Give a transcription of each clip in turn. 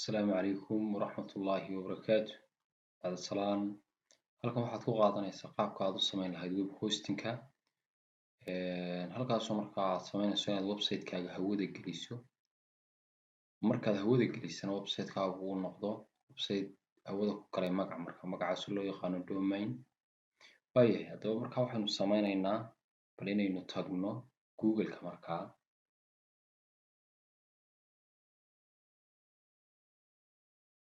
السلام عليكم ورحمة الله وبركاته. هذا السلام halkan waxaad ku qaadanaysaa qaabka aad u samayn lahayd web hosting-ka. halkaasoo marka aad samaynayso inaad website-kaaga hawada geliso. markaad hawada gelisana website-kaagu uu noqdo website hawada ku galay magacaas loo yaqaano domain. waayahay haddaba markaa waxaynu samaynaynaa bal inaynu tagno Google-ka markaa.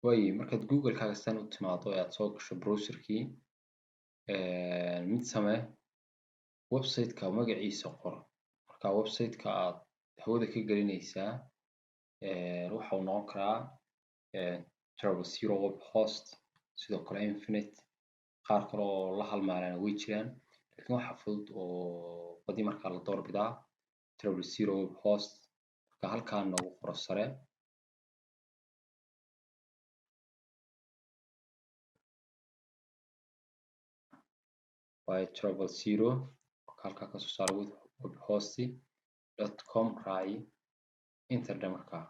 waayahay markaad Google-kaaga sidan u timaado ee aad soo gasho browser-kii mid samee website-ka magaciisa qor. marka website-ka aad hawada ka gelinaysaa waxa uu noqon karaa Travel Web Host, sidoo kale Infinite, qaar kale oo la halmaalana way jiraan, laakiin waxa fudud oo badi markaa la doorbidaa Travel Web Host. marka halkaan noogu qoro sare waayo Travel halkaa kasoo saaro webhost.com raaci enter dhe markaa.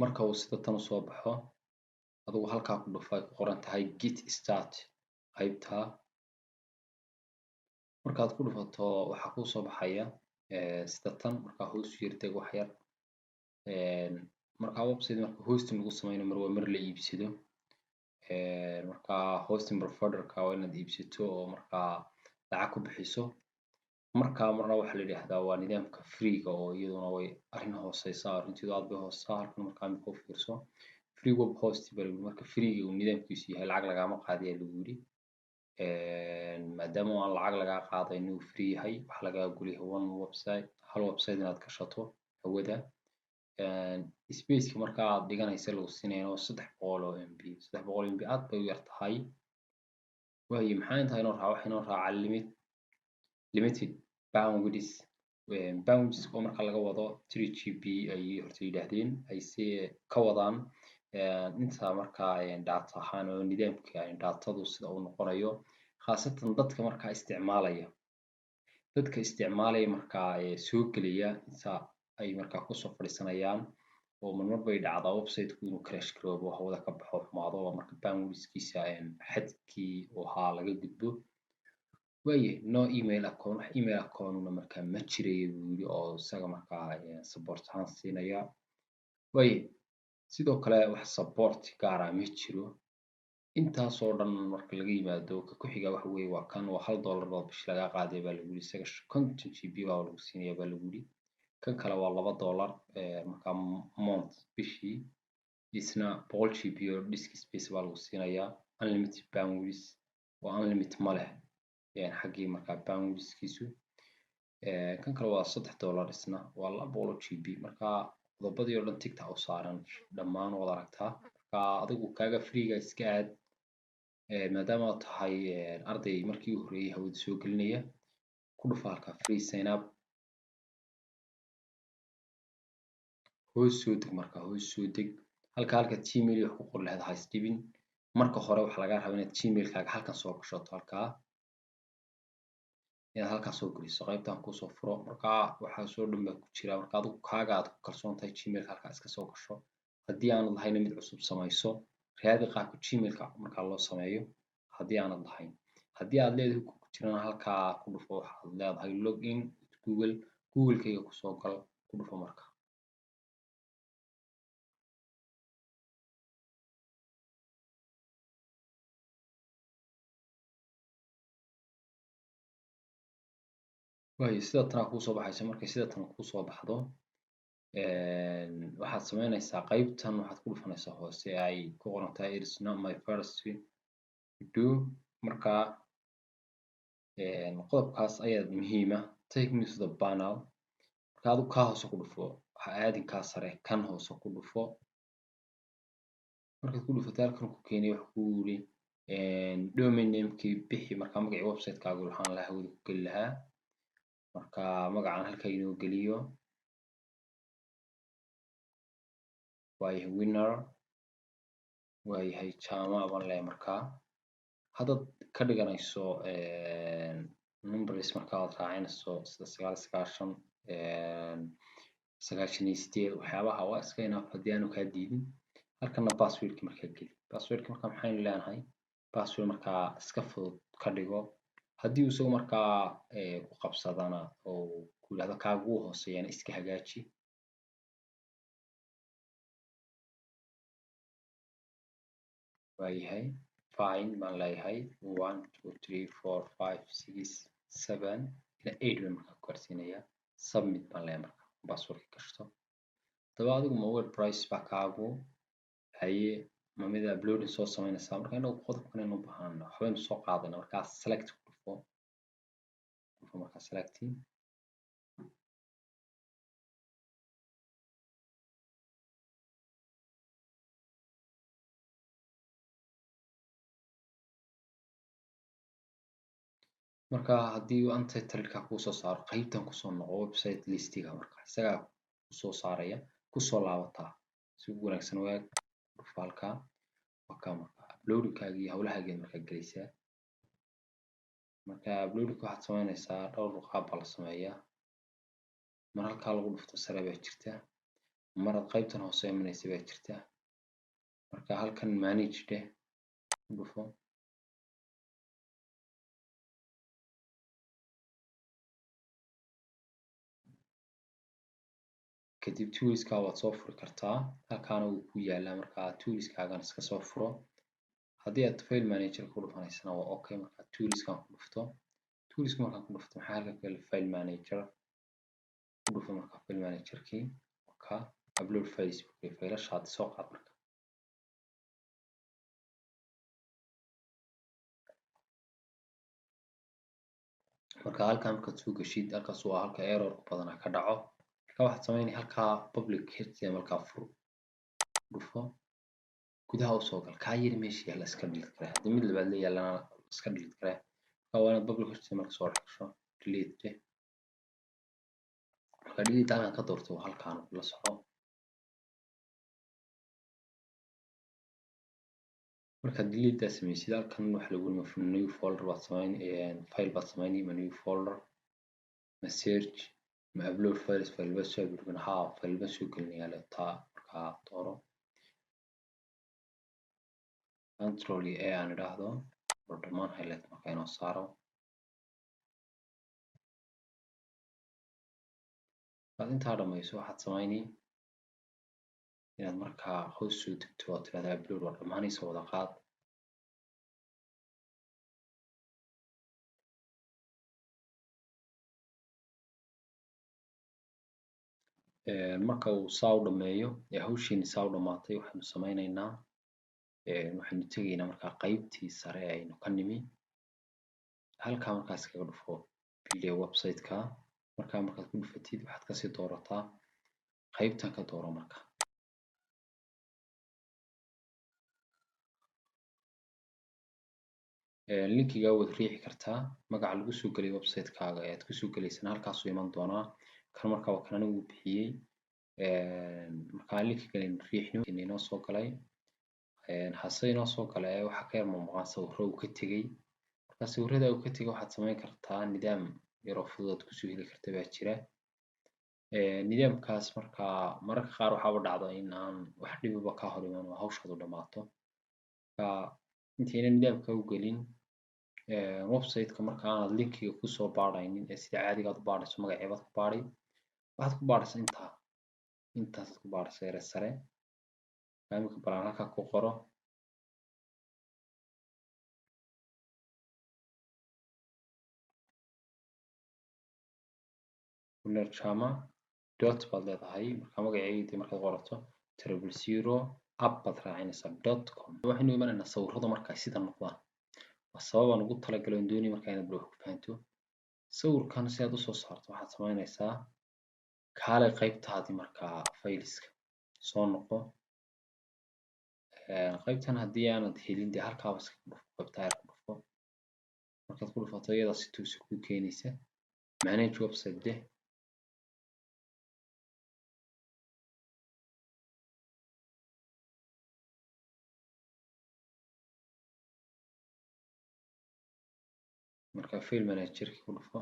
marka uu sida tan u soo baxo adigu halkaa ku dhufo ay ku qoran tahay get start qaybta. markaad ku dhufato waxaa kuu soo baxaya sida tan. markaa hoos u yartag wax yar. markaa website marka hosting lagu sameynayo mar la iibsado. markaa hosting provider-ka waa inaad iibsato oo markaa lacag ku bixiso. markaa marna waxaa la yidhaahdaa waa nidaamka free-ga oo iyaduna way arrin hooseysaa, arrinteedu aad bay hooseysaa. halkan markaa imika u fiirso free web host baa lagu yidhi. marka free-ga uu nidaamkiisu yahay lacag lagama qaadayaa lagu yidhi. maadaama aan lacag lagaa qaadayn uu free yahay waxa lagaa goliyahay hal website inaad gashato hawada. space-ka markaa aad dhiganaysa lagu siinayana waa 300 MB. 300 MB aad bay u yar tahay. waayo maxaa intaa inoo raaca? waxa inoo raaca limited boundaries. boundaries oo marka laga wado 3GB ay horta yidhaahdeen ay si ka wadaan inta markaa data ahaan oo nidaamka datadu sida uu noqonayo, khaasatan dadka markaa isticmaalaya markaa soo gelaya inta ay markaa kusoo fadhiisanayaan. oo marmar bay dhacdaa website-ku inuu crash garoobo, hawada ka baxo, xumaado, marka boundaries-kiisa xadkii oo ahaa laga gudbo. waaye no email account, wax email account-na markaa ma jirayo buu yidhi oo isaga markaa support ahaan siinaya. waaye sidoo kale wax support gaara ma jiro. intaasoo dhan marka laga yimaado ka ku xiga waxa weeye waa kan waa $1 oo bish laga qaaday baa lagu yidhi. isaga 50GB baa lagu siinaya baa lagu yidhi. kan kale waa $2 markaa month bishii, isna 100GB oo disk space baa lagu siinayaa. unlimited boundaries oo unlimited ma leh xaggii markaa boundaries-kiisu. kan kale waa $3 isna waa 200GB. markaa qodobadii oo dhan tigta u saaran dhammaan waad aragtaa. markaa adigu kaaga free-ga iska aad maadaama aad tahay arday markii u horreeyay hawada soo gelinaya. ku dhufa halkaa free sign up. hoos soo deg markaa hoos soo deg halka gmail wax ku qor lahayd ha isdhibin. marka hore waxaa lagaa rabaa inaad gmail-kaaga halkan soo gashato. halkaa inaad halkaa soo geliso qaybtan kusoo furo. markaa waxaa soo dhan baa ku jira. marka adigu kaaga aad ku kalsoon tahay gmail-ka halkaa iska soo gasho. haddii aanad lahayna mid cusub samayso. raadi qaabka gmail-ka markaa loo sameeyo haddii aanad lahayn. haddii aad leedahay ku jirana halkaa ku dhufo waxaad leedahay login Google-kayga kusoo gal ku dhufo marka. waayo sida tan kusoo baxaysa. markay sida tan kusoo baxdo waxaad samaynaysaa qaybtan waxaad ku dhufanaysaa hoose ay ku qoran tahay it is not my first to markaa qodobkaas ayaa muhiima. take me to the panel. marka adigu kaa hoose ku dhufo waxa aadinkaa sare kan hoose ku dhufo. markaad ku dhufato halkan ku keenay wax ku yiri domain name-kii bixi. markaa magacii website-kaaga waxaan la hawada ku geli lahaa. marka magacaan halka inoo geliyo waayahay winner waayahay jaama baan leeyahay. markaa haddaad ka dhiganayso numbers marka aad raacinayso sida 99 98 waxyaabaha waa iska enough haddii aanu kaa diidin halkana passwordki markaa geli passwordki markaa maxaynu leenahay password markaa iska fudud ka dhigo haddii uu isagu markaa ku qabsadana oo ku yidhahdo kaaga ugu hooseeyana iska hagaaji waayahay fine baan leeyahay 1 2 3 4 5 6 7 ila 8 baan markaa ku gaarsiinaya submit baan leeyahay markaa passwordki gashto daba adigu ma WordPress baa kaagu haye ma mid uploading soo samaynaysaa marka inagu qodobkan aynu u baahano waxbaynu soo qaadana markaa select ku dhufo markaa selecting marka haddii uu untitleka kuu soo saaro qaybtan kusoo noqo website listiga marka isagaa kusoo saaraya kusoo laabataa si ugu wanaagsan waag dhufo halkaa wakaa marka uploadingkaaga iyo hawlahaageed markaa gelaysaa marka uploadingka waxaad samaynaysaa dhowr qaab baa la sameeyaa mar halkaa lagu dhufto sare baa jirta maraad qaybtan hoose imanaysa baa jirta marka halkan manage dheh ku dhufo kadib toolska waad soo furi kartaa halkaana wuu ku yaalaa markaa toolskaagana iska soo furo haddii aad file manager ku dhufanaysana waa okay markaa toolskan ku dhufto toolska markaan ku dhufto maxaa halka kale file manager ku dhufo markaa file managerkii ka upload files faylasha aad soo qaad marka halkan markaad soo gashid halkaas waa halka error badanaa ka dhaco marka waxaad samaynay halkaa public html-ka fur dhufo gudaha u soo gal kaa yiri meesha yaalla iska delete kare haddii mid labaad la yaallana iska delete kare marka waa inaad public html-ka soo dhexgasho delete marka delete halkan ka doorto halkaan la soco marka delete samaysid halkan waxa lagu yiri new folder baad samayn file baad samaynay new folder message ma upload files file bas soo gudbin file bas soo gelinaya taa marka dooro control A aan idhaahdo oo dhammaan highlight marka inoo saaro intaa dhamayso waxaad samaynay inaad markaa hoos soo degto oo tirahdaa upload waa dhammaanaysa wada qaad marka uu saa u dhameeyo hawshiina saa u dhamaatay waxaanu samaynaynaa waxaanu tegaynaa markaa qaybtii sare aynu ka nimi halkaa markaas kaga dhufo video website-ka markaa markaad ku dhufatid waxaad kasii doorataa qaybtan ka dooro marka linkiga waad riixi kartaa magaca lagu soo geliyay website-kaaga ayaad kusoo gelaysana halkaasuu iman doonaa kan markaa waa kan anigu bixiyey markaa linkiga riixno inoo soo galay hase inoo soo galay waxaa ka yar muuqan sawirro uu ka tegey marka sawirrada uu ka tegey waxaad samayn kartaa nidaam yaroo fudud aad kusoo heli karta baa jira nidaamkaas markaa mararka qaar waxaaba dhacda in aan wax dhibiba ka hor iman oo hawshaadu dhammaato marka intayna nidaamka u gelin website-ka marka aanad linkiga kusoo baaraynin sida caadiga aad u baarayso magaceebaad ku baari waxaad ku baaraysa intaasaad ku baaraysa yare sare imika balaan halka ku qoro jama dot baad leedahay marka magaceedii markaad qorato 000 app baad raacinaysaa.com waxaynu imanaynaa sawirrada markaa sida noqdaan waa sababaan ugu talagalay oon doonay markaa inaad wax ku fahanto sawirkan si aad usoo saarto waxaad samaynaysaa kaale qaybtaadii markaa fayliska soo noqo qaybtan haddii aanad helin dee halkaaba iska dhufo qaybtaa yar ku dhufo markaad ku dhufato iyada si toos ku keenaysa manage website deh marka file managerki ku dhufo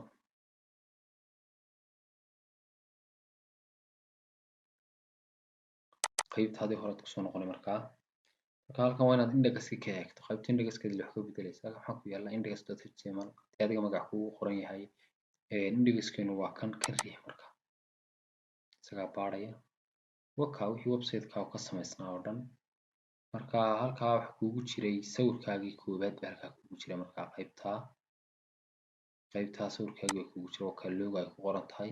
qaybtaadii horead kusoo noqonay markaa halkan waa inaad indexka ka eegto qaybta indexkeeda wax ka bedelaysa halkan waxaa ku yaala index.html hadii adiga magac kugu qoran yahay indexkeenu waa kan riix marka isagaa baaraya waka wixii website-ka ka samaysnaa oo dhan marka halkaa waxa kugu jiray sawirkaagii koobaad baa halkaa kugu jira marka qaybtaa sawirkaagii kugu jira oo kale logo ay ku qoran tahay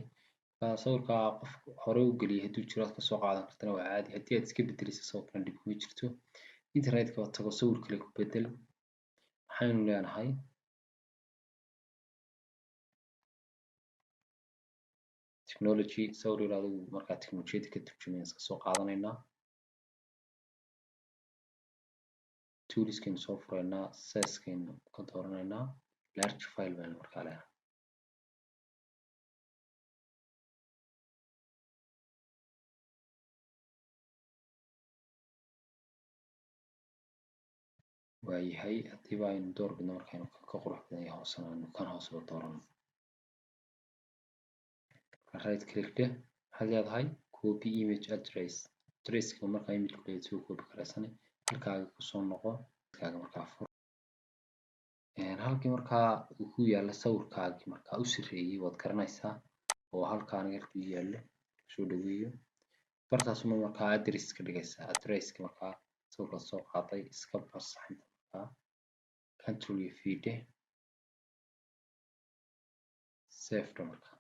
sawirkaa qof hore u geliyay hadduu jiro aad kasoo qaadan kartana waa caadi haddii aad iska bedelisa sawirkan dhib kuma jirto internetka waa tago sawir kale ku bedel waxaynu leenahay technology sawir yar adigu markaa teknolojiyada ka turjumay iska soo qaadanaynaa toolskeenu soo furaynaa sizekeenu ka dooranaynaa large file baynu markaa leenahay waayahay hadii ba aynu door bidno markaynu ka qurux badan yahay hoosena aynu kan hoose u doorano right click dheh waxaad leedahay copy image addresska markaa image ku leedahay soo copy garaysanay halkaaga kusoo noqo halkaaga markaa fur halkii markaa uu ku yaala sawirkaagii markaa u sareeyay waad garanaysaa oo halkaan yarku yaalo soo dhaweeyo bartaasuma markaa address ka dhigaysaa addresska markaa sawirkaad soo qaaday iska barsaxinta markaa control iyo v dheh save dha markaa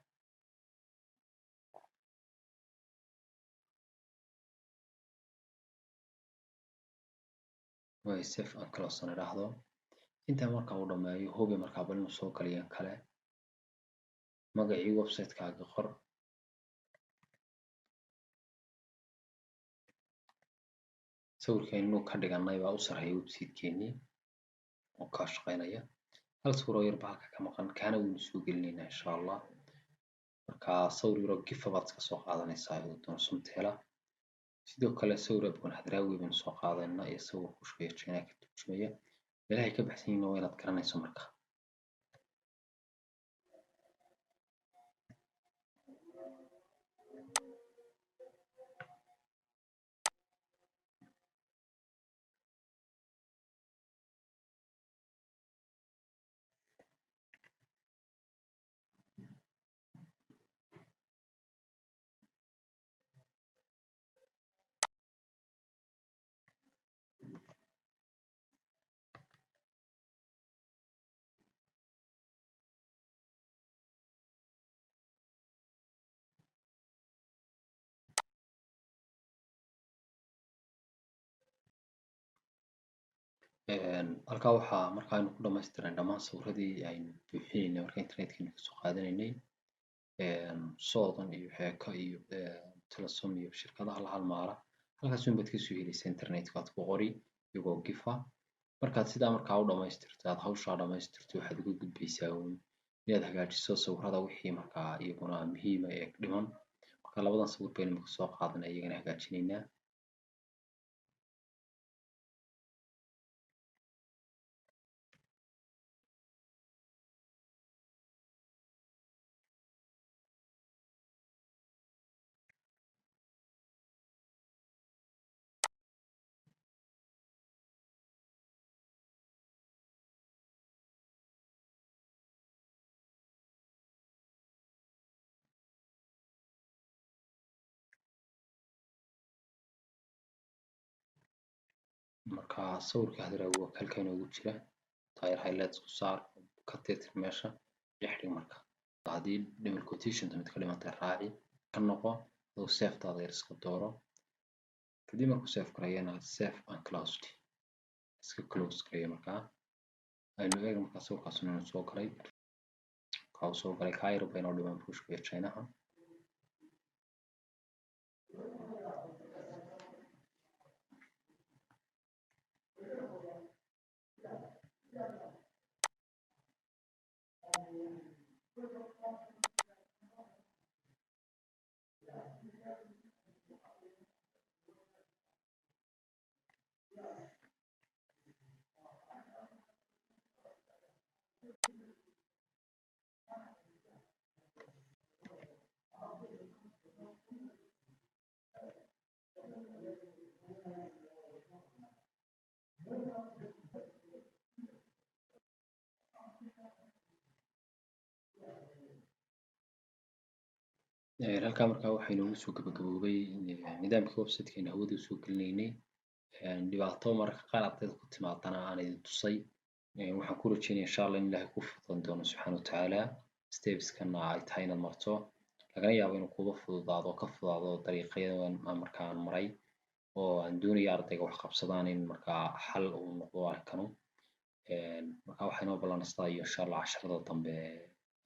way save and close aan idhaahdo intaa markaa uu dhameeyo hubi markaa bal inuu soo galayo kale magacii website-kaaga qor sawirkeenu ka dhiganay baa u sarreeya website-keenii oo ka shaqeynaya hal sawir oo yar baa halka ka maqan kaana waynu soo gelinaynaa insha allah marka sawir yar oo gifa baad iska soo qaadanaysaa oo doon sunteela sidoo kale sawir abun hadraawi baynu soo qaadanaynaa iyo sawir ku shubaya china ka turjumaya meelahay ka baxsan yihiin waa inaad garanayso marka halkaa waxaa markaa aynu ku dhamaystiran dhammaan sawiradii aynu buuxinaynay marka internetkaynu kasoo qaadanaynay soodan iyo heeka iyo telesom iyo shirkadaha la halmaala halkaas un baad kasoo helaysaa internetka aad ku qori iyagoo gifa markaad sidaa markaa u dhamaystirto aad hawshaa dhamaystirto waxaad uga gudbaysaa inaad hagaajiso sawirada wixii markaa iyaguna muhiima ee dhiman marka labadan sawir baynu marka soo qaadanay iyagana hagaajinaynaa marka sawirka hadraawi waa halka inoogu jira tire highlights ku saar ka tirtir meesha dhex dhig marka haddii double quotation mid ka dhimantay raaci ka noqo adoo save taada yar iska dooro kadib markuu save garayana save and closed iska close gareeya markaa aynu eega markaa sawirkaas inuu soo galay kaa soo galay kaa yar baynoo dhiman bushka iyo chinaha halkaa markaa waxaa inoogu soo gabagaboobay nidaamkii website-keena hawada usoo gelinaynay dhibaato mararka qaar ardayda ku timaadana aan idin tusay waxaan ku rajeynaya insha Allah in ilaahay ku fududan doono subxaana watacaala stepskana ay tahay inaad marto lagana yaabo inuu kuga fududaado ka fududaado dariiqyadan markaa aan maray oo aan doonaya ardayga wax qabsadaan in markaa xal uu noqdo arrinkanu markaa waxaa inoo ballanaysaa iyo insha Allah casharada dambe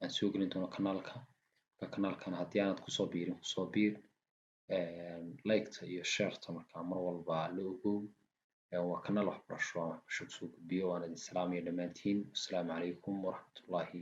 aan soo gelin doono kanaalka kanaalkan haddii aanad kusoo biirin kusoo biir like-ta iyo share-ta markaa mar walba la ogow waa kanaal waxbarasho aan waxbarasho kusoo gudbiyo waan idin salaamaya dhammaantiin assalaamu calaykum waraxmatullaahi